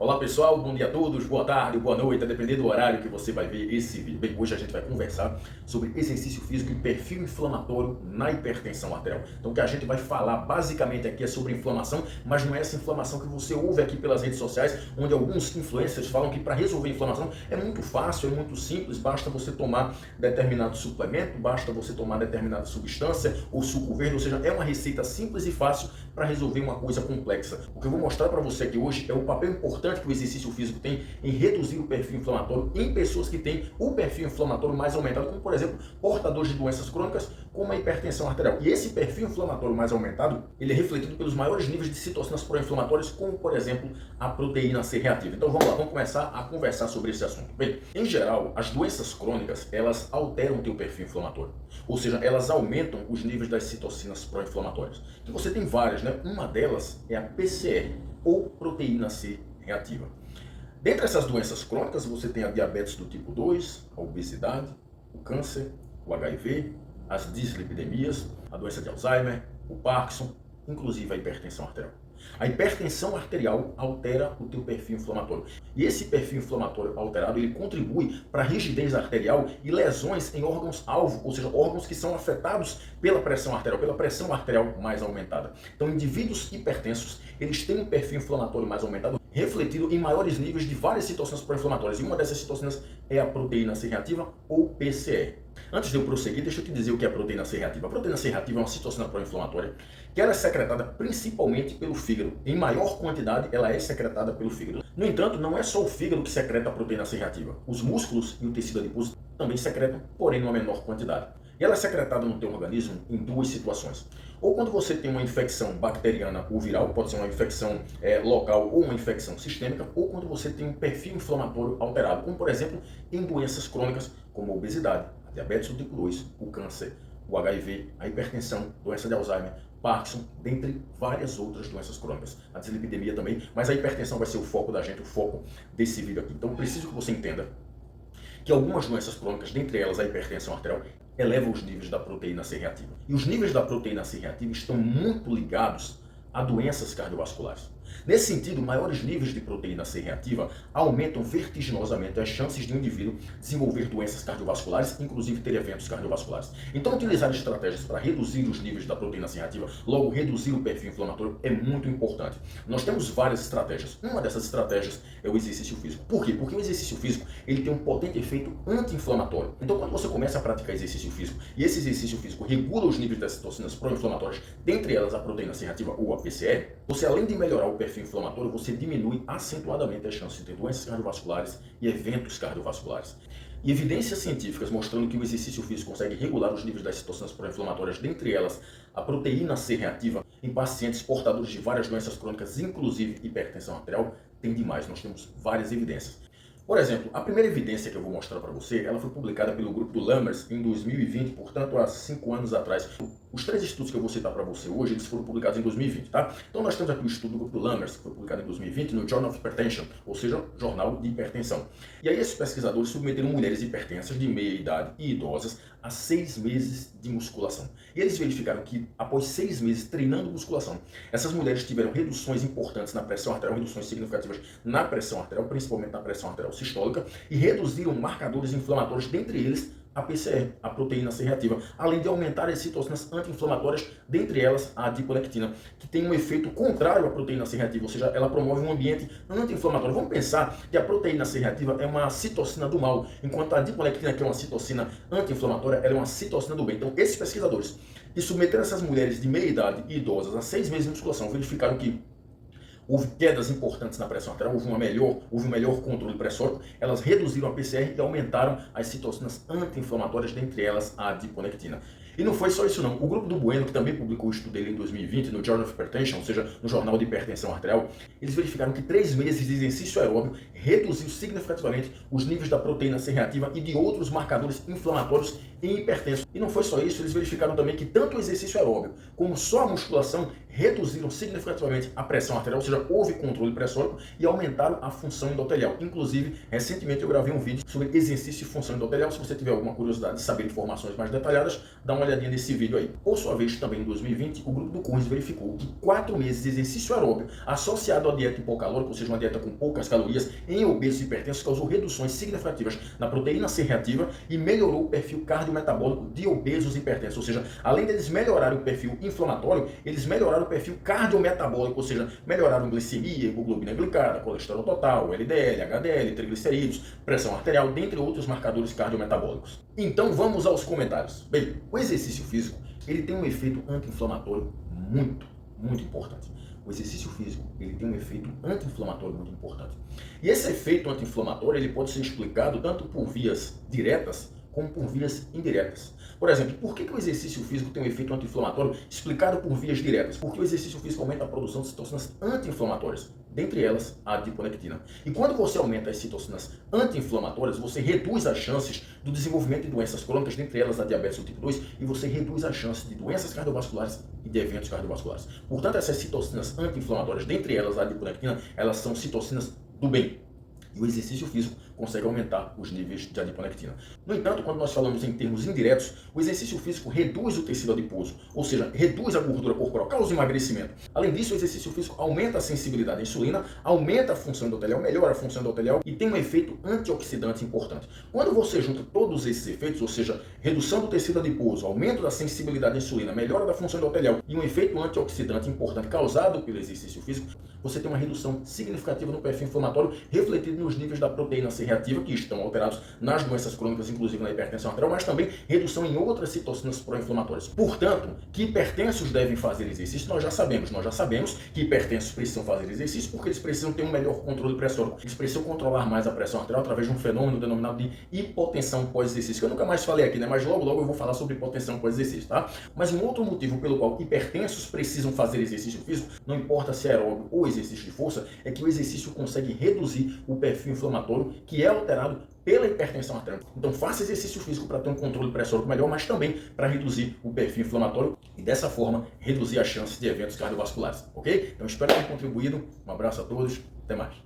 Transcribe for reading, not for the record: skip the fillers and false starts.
Olá pessoal, bom dia a todos, boa tarde, boa noite, a depender do horário que você vai ver esse vídeo. Bem, hoje a gente vai conversar sobre exercício físico e perfil inflamatório na hipertensão arterial. Então o que a gente vai falar basicamente aqui é sobre inflamação, mas não é essa inflamação que você ouve aqui pelas redes sociais, onde alguns influencers falam que para resolver inflamação é muito fácil, é muito simples, basta você tomar determinado suplemento, basta você tomar determinada substância ou suco verde, ou seja, é uma receita simples e fácil para resolver uma coisa complexa. O que eu vou mostrar para você aqui hoje é o papel importante que o exercício físico tem em reduzir o perfil inflamatório em pessoas que têm o perfil inflamatório mais aumentado, como por exemplo, portadores de doenças crônicas, como a hipertensão arterial. E esse perfil inflamatório mais aumentado, ele é refletido pelos maiores níveis de citocinas pró-inflamatórias, como por exemplo, a proteína C reativa. Então vamos lá, vamos começar a conversar sobre esse assunto. Bem, em geral, as doenças crônicas, elas alteram o teu perfil inflamatório. Ou seja, elas aumentam os níveis das citocinas pró-inflamatórias. E você tem várias, né? Uma delas é a PCR, ou proteína C reativa. Dentre essas doenças crônicas, você tem a diabetes do tipo 2, a obesidade, o câncer, o HIV, as dislipidemias, a doença de Alzheimer, o Parkinson, inclusive a hipertensão arterial. A hipertensão arterial altera o teu perfil inflamatório. E esse perfil inflamatório alterado, ele contribui para a rigidez arterial e lesões em órgãos-alvo, ou seja, órgãos que são afetados pela pressão arterial mais aumentada. Então, indivíduos hipertensos, eles têm um perfil inflamatório mais aumentado, refletido em maiores níveis de várias citocinas pró-inflamatórias. E uma dessas citocinas é a proteína C reativa, ou PCR. Antes de eu prosseguir, deixa eu te dizer o que é a proteína C reativa. A proteína C reativa é uma citocina pró-inflamatória que ela é secretada principalmente pelo fígado. Em maior quantidade, ela é secretada pelo fígado. No entanto, não é só o fígado que secreta a proteína C reativa. Os músculos e o tecido adiposo também secretam, porém numa menor quantidade. E ela é secretada no teu organismo em duas situações. Ou quando você tem uma infecção bacteriana ou viral, pode ser uma infecção local ou uma infecção sistêmica, ou quando você tem um perfil inflamatório alterado, como por exemplo em doenças crônicas como a obesidade, a diabetes do tipo 2, o câncer, o HIV, a hipertensão, doença de Alzheimer, Parkinson, dentre várias outras doenças crônicas. A dislipidemia também, mas a hipertensão vai ser o foco da gente, o foco desse vídeo aqui. Então preciso que você entenda que algumas doenças crônicas, dentre elas a hipertensão arterial, elevam os níveis da proteína C reativa. E os níveis da proteína C reativa estão muito ligados a doenças cardiovasculares. Nesse sentido, maiores níveis de proteína C reativa aumentam vertiginosamente as chances de um indivíduo desenvolver doenças cardiovasculares, inclusive ter eventos cardiovasculares. Então, utilizar estratégias para reduzir os níveis da proteína C reativa, logo reduzir o perfil inflamatório, é muito importante. Nós temos várias estratégias. Uma dessas estratégias é o exercício físico. Por quê? Porque o exercício físico ele tem um potente efeito anti-inflamatório. Então, quando você começa a praticar exercício físico e esse exercício físico regula os níveis das citocinas pró-inflamatórias, dentre elas a proteína C reativa ou a PCR, você além de melhorar o perfil inflamatório, você diminui acentuadamente as chances de ter doenças cardiovasculares e eventos cardiovasculares. E evidências científicas mostrando que o exercício físico consegue regular os níveis das citocinas pró-inflamatórias, dentre elas a proteína C reativa, em pacientes portadores de várias doenças crônicas, inclusive hipertensão arterial, tem demais. Nós temos várias evidências. Por exemplo, a primeira evidência que eu vou mostrar para você, ela foi publicada pelo grupo do Lammers em 2020, portanto há 5 anos atrás. Os 3 estudos que eu vou citar para você hoje, eles foram publicados em 2020, tá? Então nós temos aqui o estudo do grupo do Lammers, que foi publicado em 2020 no Journal of Hypertension, ou seja, Jornal de Hipertensão. E aí esses pesquisadores submeteram mulheres hipertensas de meia idade e idosas a 6 meses de musculação. E eles verificaram que após 6 meses treinando musculação, essas mulheres tiveram reduções importantes na pressão arterial, reduções significativas na pressão arterial, principalmente na pressão arterial sistólica, e reduziram marcadores inflamatórios, dentre eles a PCR, a proteína C reativa, além de aumentar as citocinas anti-inflamatórias, dentre elas a adiponectina, que tem um efeito contrário à proteína C reativa, ou seja, ela promove um ambiente anti-inflamatório. Vamos pensar que a proteína C reativa é uma citocina do mal, enquanto a adiponectina, que é uma citocina anti-inflamatória, ela é uma citocina do bem. Então, esses pesquisadores que submeteram essas mulheres de meia idade e idosas a 6 meses de musculação verificaram que houve quedas importantes na pressão arterial, houve um melhor controle pressórico, elas reduziram a PCR e aumentaram as citocinas anti-inflamatórias, dentre elas a adiponectina. E não foi só isso não. O grupo do Bueno, que também publicou o estudo dele em 2020 no Journal of Hypertension, ou seja, no Jornal de Hipertensão Arterial, eles verificaram que 3 meses de exercício aeróbio reduziu significativamente os níveis da proteína C reativa e de outros marcadores inflamatórios em hipertensos. E não foi só isso, eles verificaram também que tanto o exercício aeróbio como só a musculação reduziram significativamente a pressão arterial, ou seja, houve controle pressórico e aumentaram a função endotelial. Inclusive, recentemente eu gravei um vídeo sobre exercício e função endotelial. Se você tiver alguma curiosidade de saber informações mais detalhadas, dá uma uma olhadinha nesse vídeo aí. Por sua vez, também em 2020, o grupo do Kunz verificou que 4 meses de exercício aeróbio associado à dieta hipocalórica, ou seja, uma dieta com poucas calorias, em obesos e hipertensos, causou reduções significativas na proteína C reativa e melhorou o perfil cardiometabólico de obesos e hipertensos. Ou seja, além deles melhorarem o perfil inflamatório, eles melhoraram o perfil cardiometabólico, ou seja, melhoraram glicemia, hemoglobina glicada, colesterol total, LDL, HDL, triglicerídeos, pressão arterial, dentre outros marcadores cardiometabólicos. Então vamos aos comentários. Bem, o exercício físico ele tem um efeito anti-inflamatório muito importante. O exercício físico ele tem um efeito anti-inflamatório muito importante. E esse efeito anti-inflamatório ele pode ser explicado tanto por vias diretas como por vias indiretas. Por exemplo, por que o exercício físico tem um efeito anti-inflamatório explicado por vias diretas? Porque o exercício físico aumenta a produção de citocinas anti-inflamatórias, dentre elas a adiponectina. E quando você aumenta as citocinas anti-inflamatórias, você reduz as chances do desenvolvimento de doenças crônicas, dentre elas a diabetes do tipo 2, e você reduz as chances de doenças cardiovasculares e de eventos cardiovasculares. Portanto, essas citocinas anti-inflamatórias, dentre elas a adiponectina, elas são citocinas do bem. E o exercício físico consegue aumentar os níveis de adiponectina. No entanto, quando nós falamos em termos indiretos, o exercício físico reduz o tecido adiposo, ou seja, reduz a gordura corporal, causa emagrecimento. Além disso, o exercício físico aumenta a sensibilidade à insulina, aumenta a função endotelial, melhora a função endotelial e tem um efeito antioxidante importante. Quando você junta todos esses efeitos, ou seja, redução do tecido adiposo, aumento da sensibilidade à insulina, melhora da função endotelial e um efeito antioxidante importante causado pelo exercício físico, você tem uma redução significativa no perfil inflamatório, refletido nos níveis da proteína C reativa, que estão alterados nas doenças crônicas, inclusive na hipertensão arterial, mas também redução em outras citocinas pró-inflamatórias. Portanto, que hipertensos devem fazer exercício, nós já sabemos. Nós já sabemos que hipertensos precisam fazer exercício porque eles precisam ter um melhor controle pressórico. Eles precisam controlar mais a pressão arterial através de um fenômeno denominado de hipotensão pós-exercício, que eu nunca mais falei aqui, né? Mas logo eu vou falar sobre hipotensão pós-exercício, tá? Mas um outro motivo pelo qual hipertensos precisam fazer exercício físico, não importa se é aeróbio ou exercício de força, é que o exercício consegue reduzir o perfil inflamatório que é alterado pela hipertensão arterial. Então faça exercício físico para ter um controle pressórico melhor, mas também para reduzir o perfil inflamatório e dessa forma reduzir as chances de eventos cardiovasculares, ok? Então espero ter contribuído. Um abraço a todos, até mais.